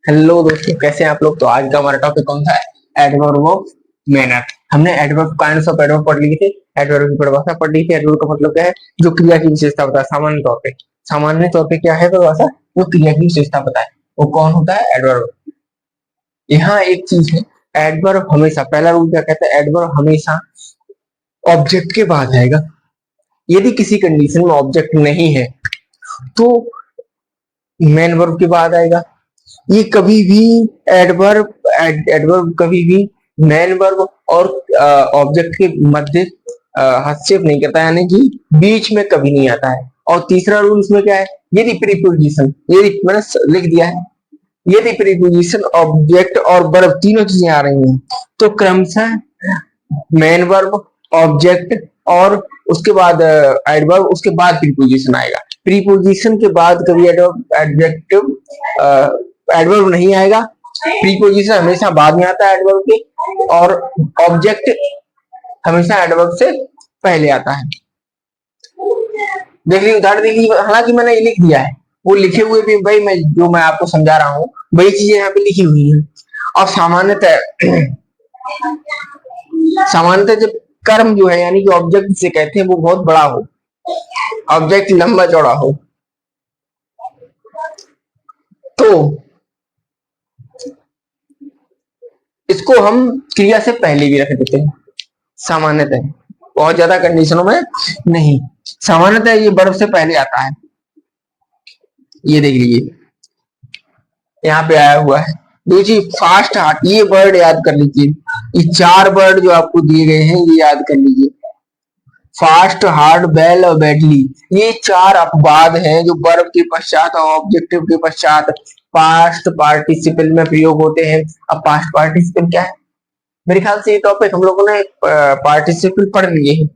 Hello दोस्तों, कैसे हैं आप लोग। तो आज का हमारा टॉपिक कौन सा है? Adverb of manner. हमने एडवर्ब काइंड्स ऑफ एडवर्ब पढ़ लिए थे, एडवर्ब की परिभाषा पढ़ ली थी। एडवर्ब का मतलब क्या है? जो क्रिया की विशेषता बताए। सामान्य तौर पे क्या है परिभाषा? जो क्रिया की विशेषता बताए वो कौन होता है? एडवर्ब। यहाँ एक चीज है, एडवर्ब हमेशा, पहला रूल क्या कहता है? एडवर्ब हमेशा ऑब्जेक्ट के बाद आएगा। यदि किसी कंडीशन में ऑब्जेक्ट नहीं है तो मेन वर्ब के बाद आएगा। ये कभी भी एडवर्ब कभी भी मेन वर्ब और ऑब्जेक्ट के मध्य हस्तक्षेप नहीं करता, यानी कि बीच में कभी नहीं आता है। और तीसरा रूल इसमें क्या है? यदि प्रीपोजिशन, यदि मैंने लिख दिया है, यदि प्रीपोजिशन ऑब्जेक्ट और वर्ब तीनों चीजें आ रही हैं तो क्रमशः मेन वर्ब, ऑब्जेक्ट और उसके बाद एडवर्ब, उसके बाद प्रीपोजिशन आएगा। प्रीपोजिशन के बाद कभी एडजेक्टिव एडवर्ब नहीं आएगा। प्रीपोजिशन हमेशा बाद में आता है एडवर्ब के, और ऑब्जेक्ट हमेशा एडवर्ब से पहले आता है। देख लीजिए, उदाहरण देख लीजिए। हालांकि मैंने ये लिख दिया है, वो लिखे हुए भी भाई मैं आपको समझा रहा हूँ, वही चीजें यहाँ पे लिखी हुई है। और सामान्यतः जब कर्म जो है, यानी कि ऑब्जेक्ट जिसे कहते हैं, वो बहुत बड़ा हो, ऑब्जेक्ट लंबा चौड़ा हो, तो इसको हम क्रिया से पहले भी रख देते हैं। सामान्यतः, बहुत ज्यादा कंडीशनों में नहीं, सामान्यतः ये वर्ब से पहले आता है। ये देख लीजिए, यहाँ पे आया हुआ है। देखिए, फास्ट हार्ट, ये वर्ड याद कर लीजिए। ये 4 वर्ड जो आपको दिए गए हैं ये याद कर लीजिए। फास्ट, हार्ड, बेल और बैडली, ये 4 अपवाद हैं जो वर्ब के पश्चात और ऑब्जेक्टिव के पश्चात पास्ट पार्टिसिपल में प्रयोग होते हैं। अब पास्ट पार्टिसिपल क्या है? मेरे ख्याल से ये टॉपिक हम लोगों ने पार्टिसिपल पढ़ लिए हैं,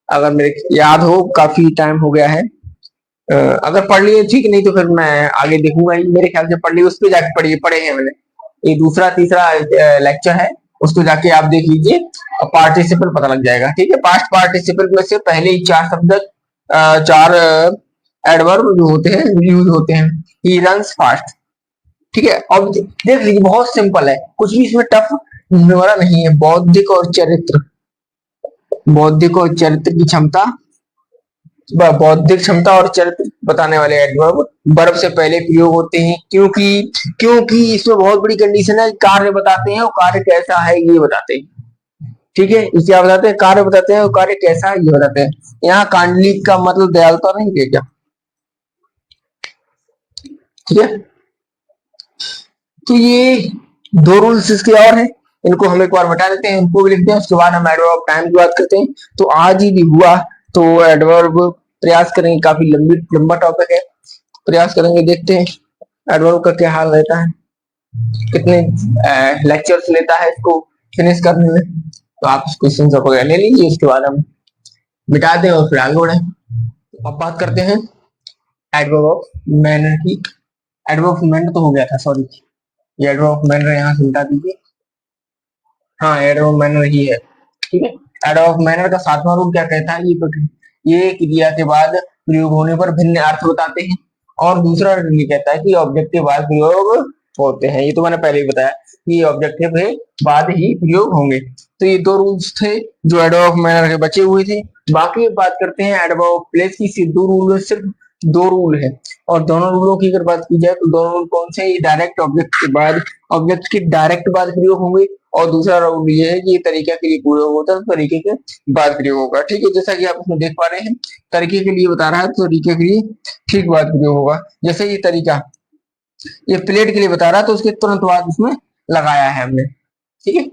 अगर मेरे याद हो, काफी टाइम हो गया है। अगर पढ़ लिए ठीक, नहीं तो फिर मैं आगे देखूंगा ही। मेरे ख्याल से पढ़ लिए, उस पर जाके पढ़े हैं मैंने। ये दूसरा तीसरा लेक्चर है, उसको जाके आप देख लीजिए, पार्टिसिपल पता लग जाएगा। ठीक है, पास्ट पार्टिसिपल में से पहले ही 4 शब्द, 4 एडवर्ब जो होते हैं यूज होते हैं। He runs fast. ठीक है, अब देख लीजिए, बहुत सिंपल है, कुछ भी इसमें टफ वाला नहीं है। बौद्धिक और चरित्र, बौद्धिक और चरित्र की क्षमता, बौद्धिक क्षमता और चरित्र बताने वाले एडवर्ब वर्ब से पहले प्रयोग होते हैं, क्योंकि इसमें बहुत बड़ी कंडीशन है। कार्य बताते हैं और कार्य कैसा है ये बताते हैं। ठीक है, इसे क्या बताते हैं? कार्य बताते हैं और कार्य कैसा है ये बताते हैं। यहाँ कांडलिक का मतलब दयालुता नहीं है क्या? ठीक है, तो ये 2 रूल्स इसके और हैं, इनको हम एक बार बता देते हैं, इनको भी लिखते हैं, उसके बाद हम एडवर्ब ऑफ टाइम की बात करते हैं। तो आज ही भी हुआ तो एडवर्ब प्रयास करेंगे, काफी लंबा टॉपिक है, प्रयास करेंगे, देखते हैं एडवर्ब का क्या हाल रहता है, कितने लेक्चर्स लेता है इसको फिनिश करने में। तो आप क्वेश्चन वगैरह ले लीजिए, उसके बाद हम मिटा दें और फिर आगे बढ़े। तो अब बात करते हैं एडवर्ब ऑफ मैनर की। एडवर्ब ऑफ मैनर तो हो गया था, सॉरी, ये एडवर्ब ऑफ मैनर यहाँ से मिटा दीजिए। हाँ, एडवर्ब ऑफ मैनर ही है। ठीक है, एडवर्ब ऑफ मैनर का 7वां रूल क्या कहता है? ये क्रिया के बाद प्रयोग होने पर भिन्न अर्थ बताते हैं। और दूसरा रूल ये कहता है कि ऑब्जेक्ट के बाद प्रयोग होते हैं। ये तो मैंने पहले ही बताया कि ऑब्जेक्टिव के बाद ही प्रयोग होंगे। तो ये 2 रूल्स थे जो एडवर्ब ऑफ मैनर के बचे हुए थे। बाकी बात करते हैं एडवर्ब ऑफ प्लेस की। सिर्फ 2 रूल है, और दोनों रूलों की अगर बात की जाए तो दोनों रूल कौन से? ये डायरेक्ट ऑब्जेक्ट के बाद, ऑब्जेक्ट के डायरेक्ट बाद प्रयोग होंगे, और दूसरा रूल ये है कि ये तरीका के लिए प्रयोग होता है, तो तरीके के बाद प्रयोग होगा। ठीक है, जैसा कि आप इसमें देख पा रहे हैं, तरीके के लिए बता रहा है तो तरीके के लिए ठीक बाद प्रयोग होगा। जैसे ये तरीका, ये प्लेट के लिए बता रहा है तो उसके तुरंत बाद उसमें लगाया है हमने। ठीक है,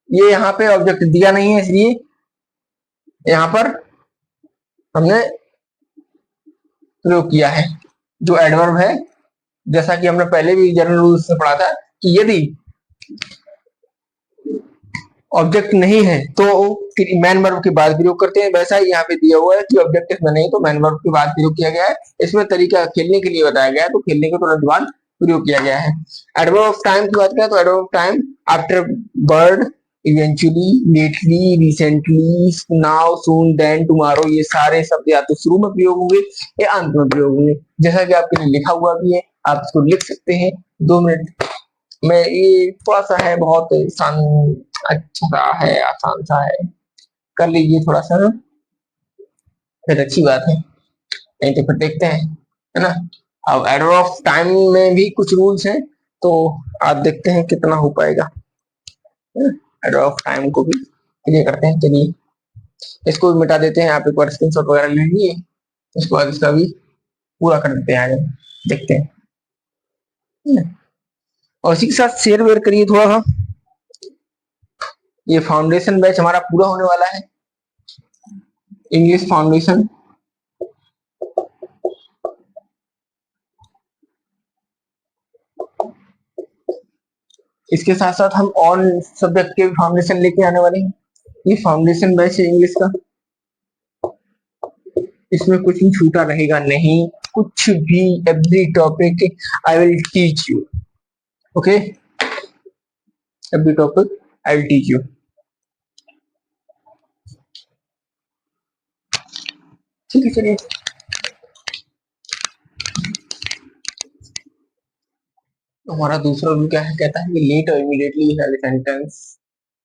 ये यहाँ पे ऑब्जेक्ट दिया नहीं है, इसलिए यहाँ पर हमने प्रयोग किया है जो एडवर्ब है। जैसा कि हमने पहले भी जनरल रूल्स में पढ़ा था कि यदि ऑब्जेक्ट नहीं है तो मैन वर्ब के बाद प्रयोग करते हैं, वैसा ही यहाँ पे दिया हुआ है कि ऑब्जेक्ट इसमें नहीं तो मैन वर्ब के बाद प्रयोग किया गया है। इसमें तरीका खेलने के लिए बताया गया है, तो खेलने के तुरंत बाद प्रयोग किया गया है। एडवर्ब ऑफ टाइम की बात करें तो adverb of time afterward, eventually, lately, recently, now, soon, then, tomorrow, ये सारे शब्द या तो शुरू में प्रयोग होंगे या अंत में प्रयोग होंगे। जैसा कि आपके लिए लिखा हुआ भी है, आप इसको लिख सकते हैं 2 मिनट में। ये थोड़ा सा है, बहुत अच्छा सा है, आसान सा है, कर लीजिए थोड़ा सा ना, फिर अच्छी बात है, नहीं तो फिर देखते हैं, है ना। अब एरर ऑफ टाइम में भी कुछ रूल्स हैं, तो आप देखते हैं कितना हो पाएगा। एरर ऑफ टाइम को भी क्लियर करते हैं। चलिए इसको भी मिटा देते हैं, आप एक बार स्क्रीनशॉट वगैरह ले लीजिए, उसके बाद इसका भी पूरा कर देते हैं, आगे देखते हैं। और इसी के साथ शेयर वेयर करिए थोड़ा सा। ये फाउंडेशन बैच हमारा पूरा होने वाला है, इंग्लिश फाउंडेशन। इसके साथ साथ हम और सब्जेक्ट के भी फाउंडेशन लेके आने वाले हैं। ये फाउंडेशन बैच है इंग्लिश का, इसमें कुछ भी छूटा रहेगा नहीं, कुछ भी, every topic I will teach you, okay, every topic I will teach you. ठीक है, चलिए हमारा दूसरा रूल क्या है, कहता है कि लेट और इमीडिएटली वाले सेंटेंस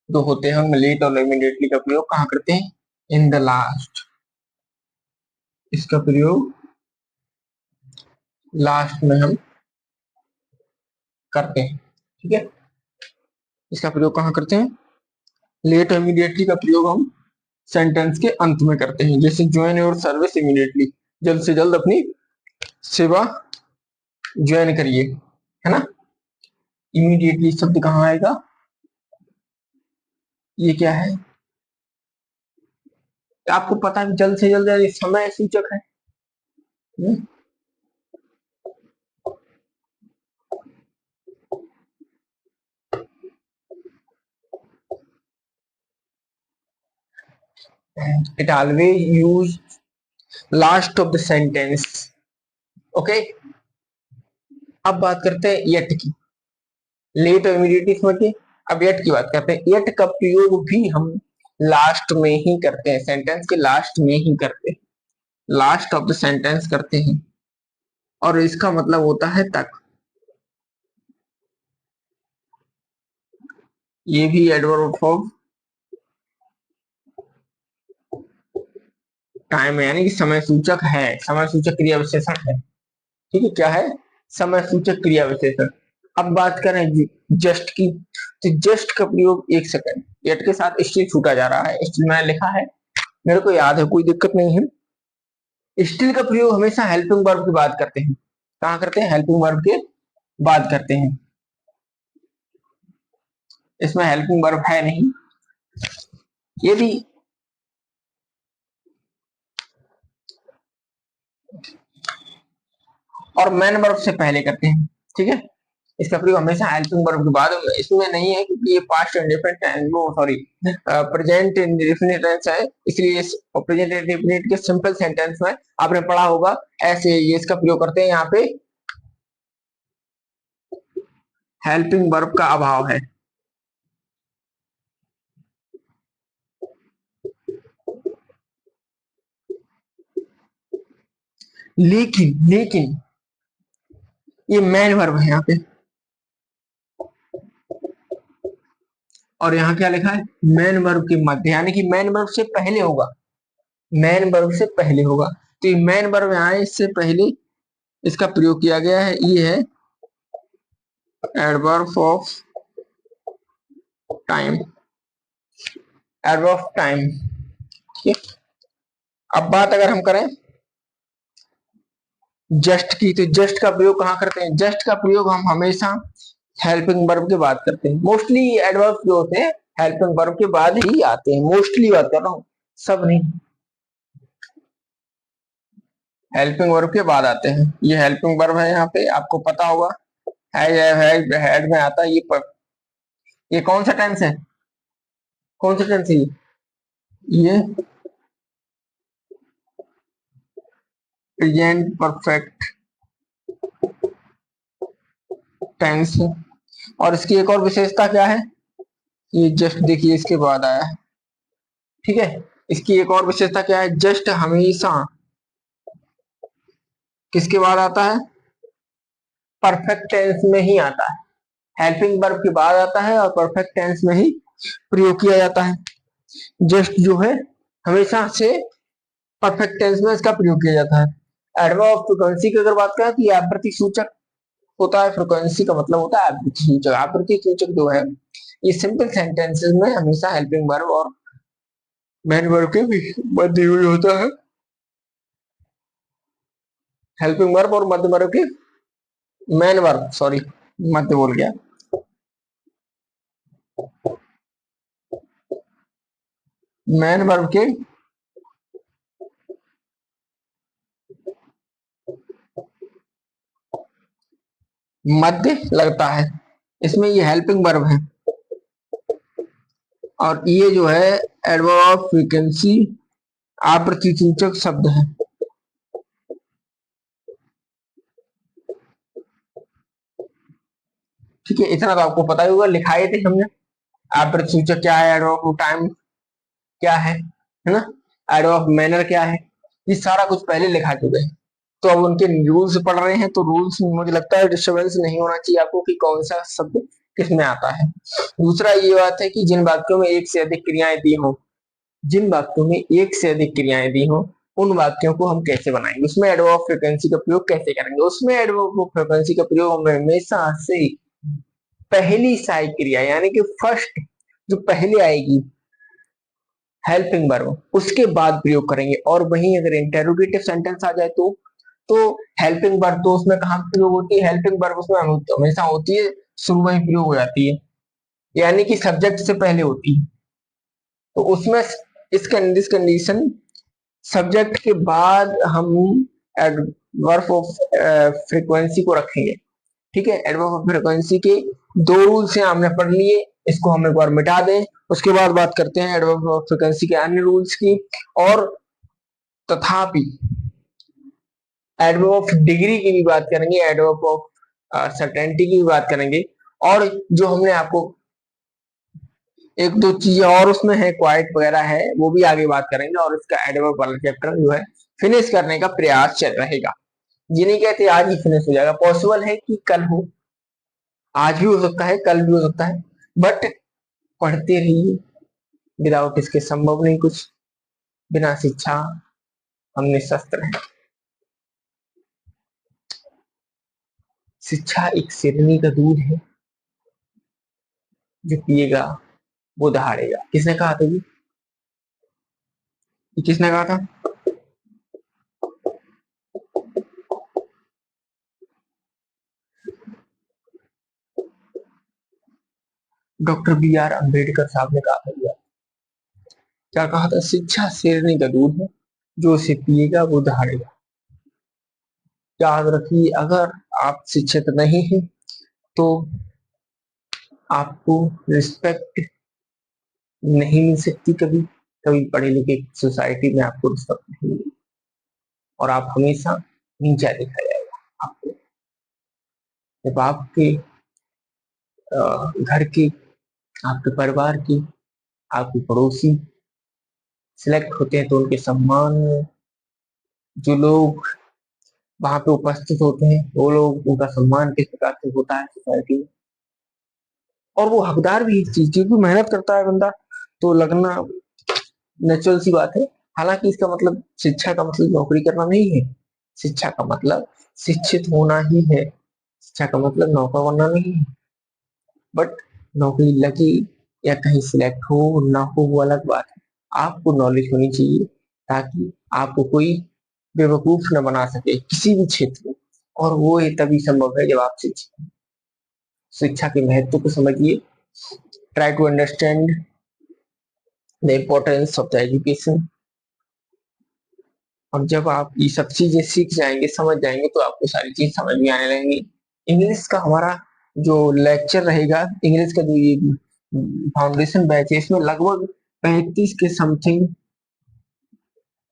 जो होते हैं उनमें लेट और इमीडिएटली का प्रयोग कहाँ करते हैं, इन द लास्ट। इसका प्रयोग लास्ट में हम करते हैं, ठीक है। इसका प्रयोग कहाँ करते हैं, लेट और इमीडिएटली का प्रयोग हम सेंटेंस के अंत में करते हैं, जैसे ज्वाइन योर सर्विस इमीडिएटली, जल्द से जल्द अपनी सेवा ज्वाइन करिए, है ना। इमीडिएटली शब्द कहाँ आएगा, ये क्या है, आपको पता है, जल्द से जल्द ये समय सूचक है। It always use last of the sentence, okay. अब बात करते हैं येट की, लेट और इमीडिएटली समझ गए। अब येट की बात करते हैं, येट का प्रयोग भी हम लास्ट में ही करते हैं, सेंटेंस के लास्ट में ही करते हैं, लास्ट ऑफ द सेंटेंस करते हैं, और इसका मतलब होता है तक। ये भी एडवर्ब ऑफ टाइम है, यानी कि समय सूचक है, समय सूचक क्रिया विशेषण है, ठीक है। क्या है, समय सूचक क्रिया विशेषण। अब बात करें जस्ट की, तो जस्ट का प्रयोग, एक सेकंड, एट के साथ स्टिल छूटा जा रहा है, स्टिल मैंने लिखा है, मेरे को याद है, कोई दिक्कत नहीं है। स्टिल का प्रयोग हमेशा हेल्पिंग वर्ब की बात करते हैं, कहाँ करते हैं, हेल्पिंग वर्ब के बात करते हैं, इसमें हेल्पिंग वर्ब है नहीं। ये भी और मैन वर्ब से पहले करते हैं, ठीक है। इसका प्रयोग हमेशा हेल्पिंग वर्ब के बाद, इसमें नहीं है क्योंकि ये पास्ट इंडेफिनिट टेंस, वो सॉरी प्रेजेंट इंडेफिनिट टेंस है, इसलिए प्रेजेंट इंडेफिनिट के सिंपल सेंटेंस में आपने पढ़ा होगा ऐसे ये इसका प्रयोग करते हैं, यहाँ पे हेल्पिंग वर्ब का अभाव है। लेकिन लेकिन ये मैन वर्ब है यहाँ पे, और यहाँ क्या लिखा है, मैन वर्ब के मध्य, यानी कि मैन वर्ब से पहले होगा, मैन वर्ब से पहले होगा, तो ये मैन वर्ब यहाँ है, इससे पहले इसका प्रयोग किया गया है, ये है adverb of time, adverb of time, ठीक है। अब बात अगर हम करें जस्ट की, तो जस्ट का प्रयोग कहाँ करते हैं, जस्ट का प्रयोग हम हमेशा हेल्पिंग वर्ब के बाद करते हैं, मोस्टली एडवर्ब जो होते हैं हेल्पिंग वर्ब के बाद ही आते हैं, मोस्टली बात कर रहा हूँ, सब नहीं, हेल्पिंग वर्ब के बाद आते हैं। ये हेल्पिंग वर्ब है, यहाँ पे आपको पता होगा, हेड में आता है, ये कौन सा टेंस है, कौन सा टेंस है ये प्रेजेंट परफेक्ट टेंस है। और इसकी एक और विशेषता क्या है, ये जस्ट देखिए इसके बाद आया है, ठीक है। इसकी एक और विशेषता क्या है, जस्ट हमेशा किसके बाद आता है, परफेक्ट टेंस में ही आता है, हेल्पिंग वर्ब के बाद आता है और परफेक्ट टेंस में ही प्रयोग किया जाता है। जस्ट जो है हमेशा से परफेक्ट टेंस में इसका प्रयोग किया जाता है। एडवर्ब ऑफ फ्रीक्वेंसी की अगर बात करें तो ये आवृत्ति सूचक होता है। फ्रीक्वेंसी का मतलब होता है आवृत्ति सूचक। आवृत्ति सूचक जो है ये सिंपल सेंटेंसेस में हमेशा हेल्पिंग वर्ब और मेन वर्ब के मध्य यूज होता है। हेल्पिंग वर्ब और मध्य वर्ब के मेन वर्ब, सॉरी मध्य बोल गया, मेन वर्ब के मध्य लगता है। इसमें ये हेल्पिंग वर्ब है और ये जो है एडवर्ब ऑफ फ्रीक्वेंसी आवृत्ति सूचक शब्द है। ठीक है, इतना तो आपको पता ही होगा, लिखाए थे हमने। आवृत्ति सूचक क्या है, एडवर्ब ऑफ टाइम क्या है ना, एडवर्ब ऑफ मैनर क्या है, ये सारा कुछ पहले लिखा चुके हैं। तो अब उनके रूल्स पढ़ रहे हैं, तो रूल्स में मुझे लगता है डिस्टर्बेंस नहीं होना चाहिए आपको कि कौन सा शब्द किसमें आता है। दूसरा ये बात है कि जिन वाक्यों में एक से अधिक क्रियाएं दी हो, जिन वाक्यों में एक से अधिक क्रियाएं दी हो, उन वाक्यों को हम कैसे बनाएंगे, उसमें एडवर्ब ऑफ फ्रीक्वेंसी का प्रयोग कैसे करेंगे। उसमें एडवर्ब ऑफ फ्रीक्वेंसी का प्रयोग हम हमेशा से पहली सहायक क्रिया यानी कि फर्स्ट जो पहले आएगी हेल्पिंग वर्ब उसके बाद प्रयोग करेंगे। और वहीं अगर इंटेरोगेटिव सेंटेंस आ जाए तो हेल्पिंग वर्ब तो उसमें कहाँ प्रयोग होती है, हेल्पिंग वर्ब उसमें हमेशा होती है शुरू में ही प्रयोग हो जाती है, यानी कि सब्जेक्ट से पहले होती है। तो उसमें इस कंडीशन सब्जेक्ट के बाद हम एडवर्ब ऑफ फ्रीक्वेंसी को रखेंगे। ठीक है, एडवर्ब ऑफ फ्रीक्वेंसी के दो रूल से हमने पढ़ लिए, इसको हम एक बार मिटा दें, उसके बाद बात करते हैं एडवर्ब ऑफ फ्रीक्वेंसी के अन्य रूल्स की। और तथापि एडवर्ब ऑफ डिग्री की भी बात करेंगे, एडवर्ब ऑफ सर्टेनिटी की भी बात करेंगे। और जो हमने आपको एक दो चीजें और उसमें है, क्वाइट वगैरह है, वो भी आगे बात करेंगे। और इसका एडवर्ब वाला चैप्टर जो है फिनिश करने का प्रयास चल रहेगा। ये नहीं कहते आज ही फिनिश हो जाएगा, पॉसिबल है कि कल हो, आज भी हो सकता है, कल भी हो सकता है, बट पढ़ते रहिए। विदाउट इसके संभव नहीं कुछ, बिना शिक्षा हम निशस्त्र हैं। शिक्षा एक शेरनी का दूध है, जो पिएगा वो दहाड़ेगा। किसने कहा था ये किसने कहा था? डॉक्टर बी आर अम्बेडकर साहब ने कहा था भैया। क्या कहा था? शिक्षा शेरनी का दूध है, जो उसे पिएगा वो दहाड़ेगा। याद रखिए, अगर आप शिक्षित नहीं हैं तो आपको रिस्पेक्ट नहीं मिल सकती। कभी कभी पढ़े लिखे सोसाइटी में आपको रिस्पेक्ट नहीं मिलेगी और आप हमेशा नीचा देखा जाएगा आपको। जब आपके घर के, आपके परिवार की, आपके पड़ोसी सिलेक्ट होते हैं तो उनके सम्मान में जो लोग वहां पे उपस्थित होते हैं, वो लोग, उनका सम्मान किस प्रकार से होता है सोसाइटी में, और वो हकदार भी इस चीज की, मेहनत करता है बंदा तो लगना नेचुरल सी बात है। हालांकि इसका मतलब शिक्षा का मतलब नौकरी करना नहीं है, शिक्षा का मतलब शिक्षित होना ही है, शिक्षा का मतलब नौकर बनना नहीं है। बट नौकरी लगे या कहीं सिलेक्ट हो ना हो वो अलग बात है, आपको नॉलेज होनी चाहिए ताकि आपको कोई बेवकूफ न बना सके किसी भी क्षेत्र में। और वो ये तभी संभव है जब आप शिक्षा के महत्व को समझिए। Try to understand the importance of the education. और जब आप ये सब चीजें सीख जाएंगे, समझ जाएंगे, तो आपको सारी चीज समझ में आने लगेंगी। इंग्लिश का हमारा जो लेक्चर रहेगा, इंग्लिश का जो ये फाउंडेशन बैच है, इसमें लगभग 35 के समथिंग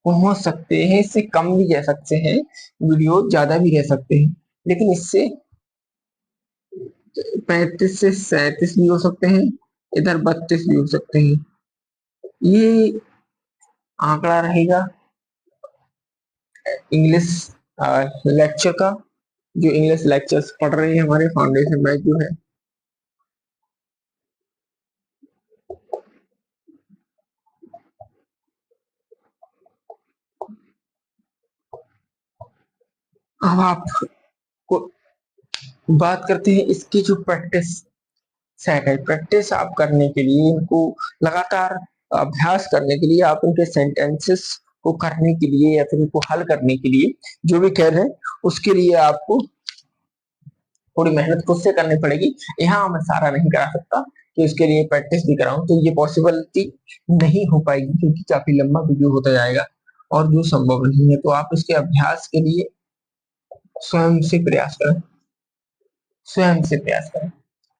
पहुंच सकते हैं, इससे कम भी रह सकते हैं, वीडियो ज्यादा भी रह सकते हैं, लेकिन इससे 35 से 37 भी हो सकते हैं, इधर 32 भी हो सकते हैं। ये आंकड़ा रहेगा इंग्लिश लेक्चर का। जो इंग्लिश लेक्चर्स पढ़ रहे हैं हमारे फाउंडेशन बैच जो है। अब आपको बात करते हैं इसकी जो प्रैक्टिस सेट है। प्रैक्टिस आप करने के लिए इनको लगातार अभ्यास करने के लिए, आप इनके सेंटेंसेस को करने के लिए या फिर इनको हल करने के लिए जो भी कह रहे हैं उसके लिए आपको थोड़ी मेहनत खुद से करनी पड़ेगी। यहाँ मैं सारा नहीं करा सकता कि उसके लिए प्रैक्टिस भी कराऊं, तो ये पॉसिबिलिटी नहीं हो पाएगी क्योंकि काफी लंबा वीडियो होता जाएगा और जो संभव नहीं है। तो आप इसके अभ्यास के लिए स्वयं से प्रयास करें, स्वयं से प्रयास करें।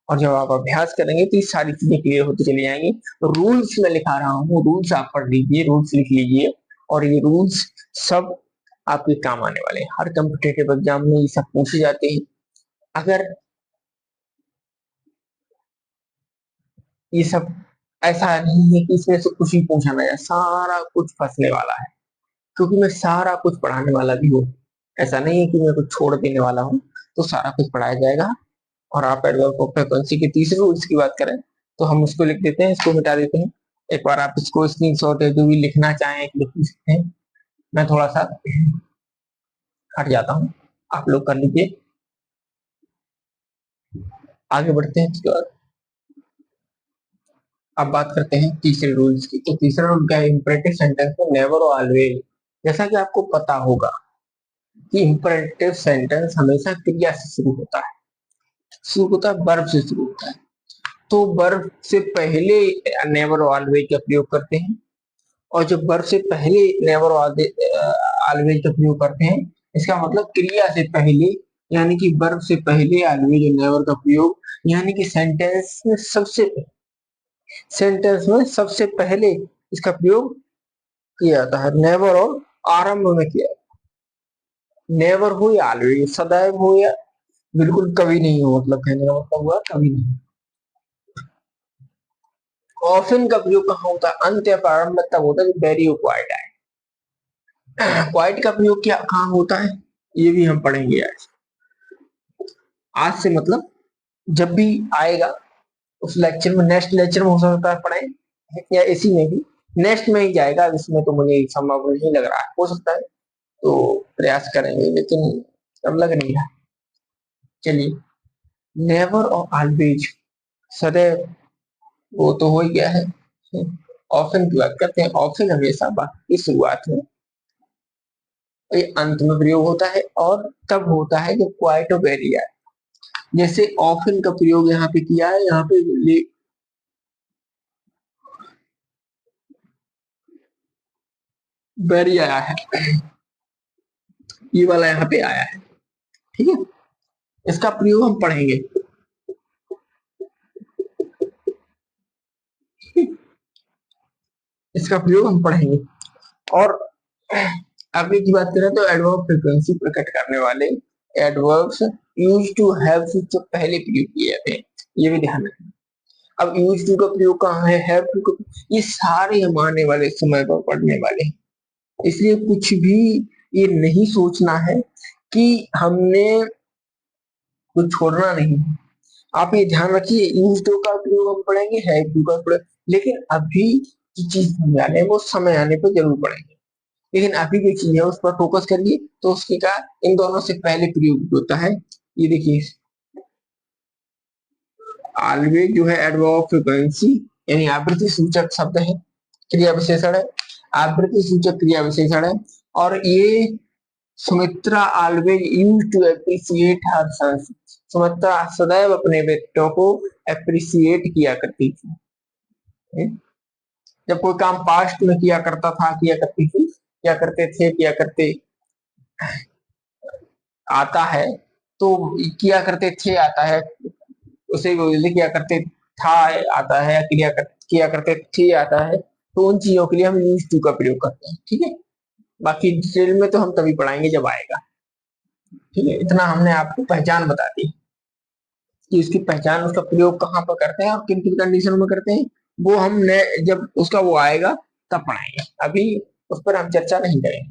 और जब आप अभ्यास करेंगे तो ये सारी चीजें क्लियर होती चली जाएंगी। रूल्स में लिखा रहा हूँ, रूल्स आप पढ़ लीजिए, रूल्स लिख लीजिए और ये रूल्स सब आपके काम आने वाले हैं। हर कॉम्पिटेटिव एग्जाम में ये सब पूछे जाते हैं। अगर ये सब ऐसा नहीं है कि इसमें से कुछ ही पूछा ना जाए, सारा कुछ फंसने वाला है क्योंकि मैं सारा कुछ पढ़ाने वाला भी हूँ। ऐसा नहीं है कि मैं कुछ छोड़ देने वाला हूँ, तो सारा कुछ पढ़ाया जाएगा। और आप एडवर्ब ऑफ फ्रीक्वेंसी के तीसरे रूल्स की बात करें तो हम उसको लिख देते हैं, इसको मिटा देते हैं। एक बार आप इसको स्क्रीनशॉट जो भी लिखना चाहें लिख सकते हैं। मैं थोड़ा सा हट जाता हूँ, आप लोग कर लीजिए। आगे बढ़ते हैं। इसके बाद अब बात करते हैं तीसरे रूल्स की। तो तीसरा रूल क्या है? इंपरेटिव सेंटेंस में नेवर और ऑलवेज। जैसा कि आपको पता होगा कि इंपरेटिव सेंटेंस हमेशा क्रिया से शुरू होता है, शुरू होता है वर्ब से शुरू होता है। तो वर्ब से पहले नेवर और ऑलवेज का प्रयोग करते हैं। और जब वर्ब से पहले नेवर ऑलवेज का प्रयोग करते हैं, इसका मतलब क्रिया से पहले, यानी कि वर्ब से पहले ऑलवेज और नेवर का प्रयोग, यानी कि सेंटेंस में सबसे पहले इसका प्रयोग किया जाता है। नेवर और आरंभ में किया, नेवर हो या ऑलवेज, सदैव हो या बिल्कुल कभी नहीं हो, मतलब कहने का मतलब हुआ कभी नहीं। ऑप्शन का प्रयोग कहाँ होता है? अंत या प्रारंभ में तब होता है जब वेरी क्वाइट आए। क्वाइट का प्रयोग क्या कहाँ होता है ये भी हम पढ़ेंगे आज से, मतलब जब भी आएगा उस लेक्चर में, नेक्स्ट लेक्चर में हो सकता है पढ़े या इसी में भी, नेक्स्ट में ही जाएगा। इसमें तो मुझे संभव नहीं लग रहा है, हो सकता है तो प्रयास करेंगे, लेकिन अब लग नहीं रहा। चलिए, नेवर और ऑलवेज, सदैव वो तो हो ही गया है। ऑप्शन की बात करते हैं। ऑप्शन हमेशा वाक्य की शुरुआत में, ये अंत में प्रयोग होता है और तब होता है जब क्वाइट और वेरी आए। जैसे ऑप्शन का प्रयोग यहाँ पे किया है, यहाँ पे वेरी आया है, ये वाला यहाँ पे आया है, ठीक है। इसका प्रयोग हम पढ़ेंगे। इसका प्रयोग हम पढ़ेंगे। और आगे की बात करें तो एडवर्ब फ्रीक्वेंसी प्रकट करने वाले एडवर्ब्स यूज टू हैव से पहले प्रयोग किए जाते हैं, ये भी ध्यान रखें। अब यूज टू का प्रयोग कहाँ है, हैव टू का, ये सारे हम आने वाले समय पर पढ़ने वाले हैं। इसलिए कुछ भी ये नहीं सोचना है कि हमने कुछ छोड़ना नहीं। आप ये ध्यान रखिए, यूज टू का प्रयोग हम पढ़ेंगे, हैव टू का प्रयोग, लेकिन अभी की चीज समझाने वो समय आने पर जरूर पढ़ेंगे। लेकिन अभी जो चीज है उस पर फोकस करिए। तो उसके का इन दोनों से पहले प्रयोग होता है, ये देखिए, ऑलवेज जो है एडवर्ब फ्रीक्वेंसी यानी आवृत्ति सूचक शब्द है, क्रिया विशेषण है, आवृत्ति सूचक क्रिया विशेषण है। और ये Sumitra always use to appreciate her sons, Sumitra सदैव अपने बेटों को एप्रिसिएट किया करती थी। जब कोई काम पास्ट में किया करता था, किया करती थी, किया करते थे, किया करते आता है, तो किया करते थे आता है, उसे किया करते था आता है, किया करते थे आता है। तो उन चीजों के लिए हम यूज टू का प्रयोग करते हैं, ठीक है। बाकी डिटेल में तो हम तभी पढ़ाएंगे जब आएगा, ठीक है। इतना हमने आपको पहचान बता दी कि उसकी पहचान, उसका प्रयोग कहाँ पर करते हैं और किन किन कंडीशन में करते हैं, वो हमने जब उसका वो आएगा तब पढ़ाएंगे, अभी उस पर हम चर्चा नहीं करेंगे।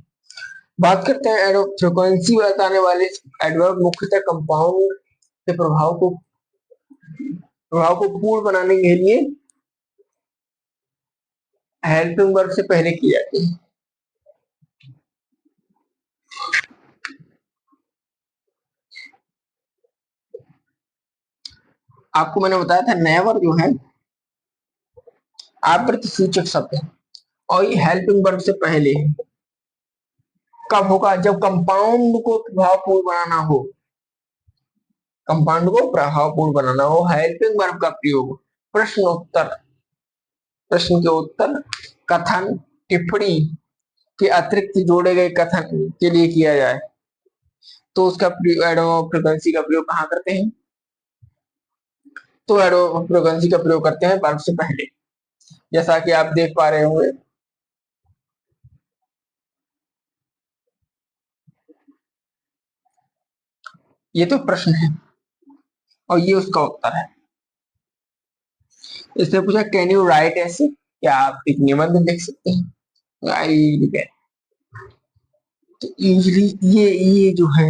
बात करते हैं एडवर्ब फ्रीक्वेंसी बताने वाले एडवर्ब मुख्यतः कंपाउंड के प्रभाव को पूर्ण बनाने के लिए हेल्पिंग वर्ब से पहले किए जाते हैं। आपको मैंने बताया था नेवर जो है आप्रतिसूचक शब्द है और ये हेल्पिंग वर्ब से पहले है। कब होगा? जब कंपाउंड को प्रभावपूर्ण बनाना हो, कंपाउंड को प्रभावपूर्ण बनाना हो। हेल्पिंग वर्ब का प्रयोग प्रश्नोत्तर, प्रश्न के उत्तर, कथन, टिप्पणी के अतिरिक्त जोड़े गए कथन के लिए किया जाए तो उसका एडवर्ब फ्रीक्वेंसी का प्रयोग कहाँ करते हैं? तो एडवर्ब फ्रीक्वेंसी का प्रयोग करते हैं वर्ब से पहले, जैसा कि आप देख पा रहे होंगे। ये तो प्रश्न है और ये उसका उत्तर है। इसने पूछा कैन यू राइट ऐसे, क्या आप एक निबंध लिख सकते हैं? I can. तो यूजली ये जो है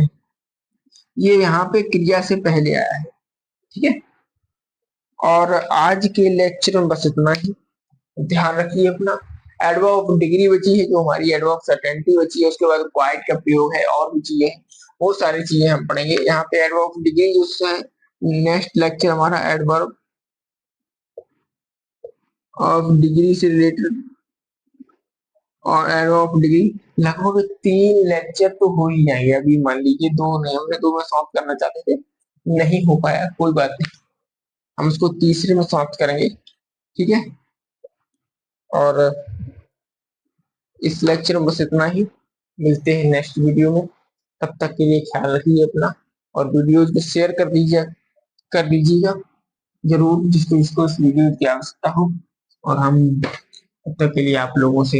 ये यहाँ पे क्रिया से पहले आया है, ठीक है। और आज के लेक्चर में बस इतना ही। ध्यान रखिए अपना। एडवर्ब डिग्री बची है, जो हमारी एडवर्ब सर्टेनिटी बची है, उसके बाद क्वाइट का प्रयोग है और भी चीजें हैं, वो सारी चीजें हम पढ़ेंगे। यहाँ पे एडवर्ब डिग्री जो है नेक्स्ट लेक्चर हमारा एडवर्ब ऑफ डिग्री से रिलेटेड और एडवर्ब ऑफ डिग्री लगभग 3 लेक्चर तो हो ही जाएंगे। अभी मान लीजिए 2 नहीं, हमने 2 में समाप्त करना चाहते थे, नहीं हो पाया, कोई बात नहीं, हम इसको तीसरे में समाप्त करेंगे, ठीक है। और इस लेक्चर में बस इतना ही। मिलते हैं नेक्स्ट वीडियो में, तब तक के लिए ख्याल रखिए अपना और वीडियोज को शेयर कर दीजिएगा जरूर, जिसको इस वीडियो की आवश्यकता हो। और हम तब तक के लिए आप लोगों से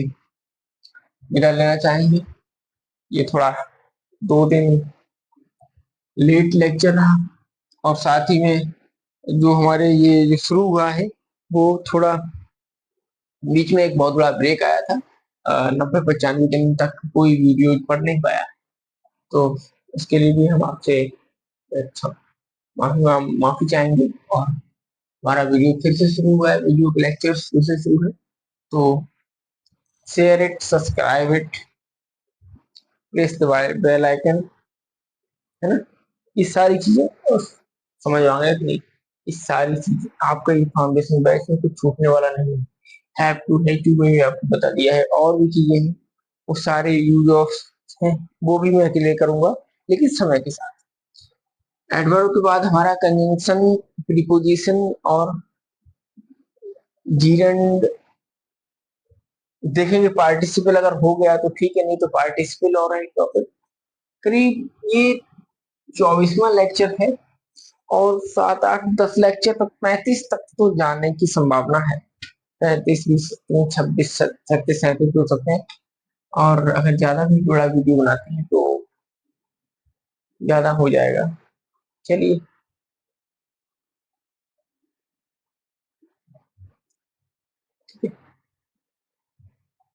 विदा लेना चाहेंगे। ये थोड़ा 2 दिन लेट लेक्चर रहा और साथ ही में जो हमारे ये जो शुरू हुआ है वो थोड़ा बीच में एक बहुत बड़ा ब्रेक आया था, 90-95 दिन तक कोई वीडियो पढ़ नहीं पाया, तो इसके लिए भी हम आपसे अच्छा माफी चाहेंगे। और हमारा वीडियो फिर से शुरू हुआ है, वीडियो के लेक्चर्स फिर से शुरू है, तो share it, subscribe it, press the bell icon, है ना। ये सारी चीजें और समझ आ गया कि नहीं, ये सारी चीजें आपका ये फाउंडेशन बैच में कुछ छूटने वाला नहीं है। हैव टू मैंने आपको बता दिया है, और भी चीजें हैं वो सारे यूज ऑफ हैं, वो भी मैं अकेले करूंगा लेकिन समय के साथ। एडवर्ब के बाद हमारा कंजंक्शन, प्रीपोजिशन और जीरंड देखेंगे। पार्टिसिपल अगर हो गया तो ठीक है, नहीं तो पार्टिसिपल और टॉपिक। करीब ये 24वां लेक्चर है और 7, 8, 10 लेक्चर तक 35 तक तो जाने की संभावना है। 35, 20, 26, 37, 37 हो सकते हैं। और अगर ज्यादा भी बड़ा वीडियो बनाते हैं तो ज्यादा हो जाएगा। चलिए